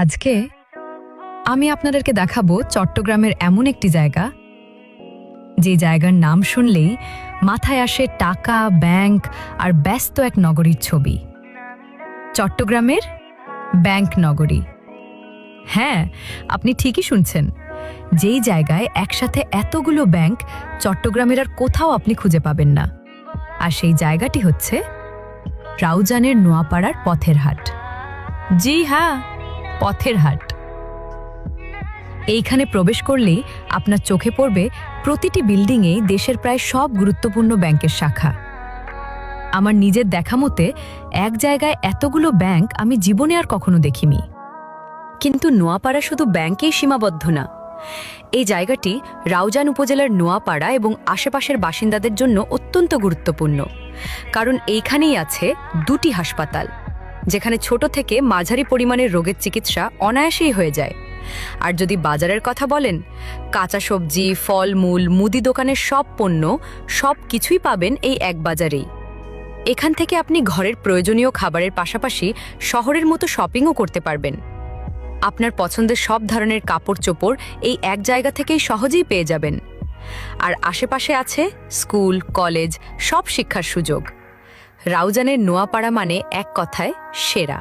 আজকে আমি আপনাদেরকে দেখাবো চট্টগ্রামের এমন একটি জায়গা, যে জায়গার নাম শুনলেই মাথায় আসে টাকা, ব্যাংক আর ব্যস্ত এক নগরীর ছবি। চট্টগ্রামের ব্যাংক নগরী। হ্যাঁ, আপনি ঠিকই শুনছেন। যেই জায়গায় একসাথে এতগুলো ব্যাংক চট্টগ্রামের আর কোথাও আপনি খুঁজে পাবেন না। আর সেই জায়গাটি হচ্ছে রাউজানের নোয়াপাড়ার পথের হাট। জি হ্যাঁ, পথের হাট। এইখানে প্রবেশ করলেই আপনার চোখে পড়বে প্রতিটি বিল্ডিংয়েই দেশের প্রায় সব গুরুত্বপূর্ণ ব্যাংকের শাখা। আমার নিজের দেখা মতে এক জায়গায় এতগুলো ব্যাংক আমি জীবনে আর কখনো দেখিনি। কিন্তু নোয়াপাড়া শুধু ব্যাংকেই সীমাবদ্ধ না। এই জায়গাটি রাউজান উপজেলার নোয়াপাড়া এবং আশেপাশের বাসিন্দাদের জন্য অত্যন্ত গুরুত্বপূর্ণ, কারণ এইখানেই আছে দুটি হাসপাতাল, যেখানে ছোট থেকে মাঝারি পরিমাণের রোগের চিকিৎসা অনায়াসেই হয়ে যায়। আর যদি বাজারের কথা বলেন, কাঁচা সবজি, ফলমূল, মুদি দোকানের সব পণ্য সব কিছুই পাবেন এই এক বাজারেই। এখান থেকে আপনি ঘরের প্রয়োজনীয় খাবারের পাশাপাশি শহরের মতো শপিংও করতে পারবেন। আপনার পছন্দের সব ধরনের কাপড় চোপড় এই এক জায়গা থেকেই সহজেই পেয়ে যাবেন। আর আশেপাশে আছে স্কুল, কলেজ, সব শিক্ষার সুযোগ। রাউজানের নোয়াপাড়া মানে এক কথায় সেরা।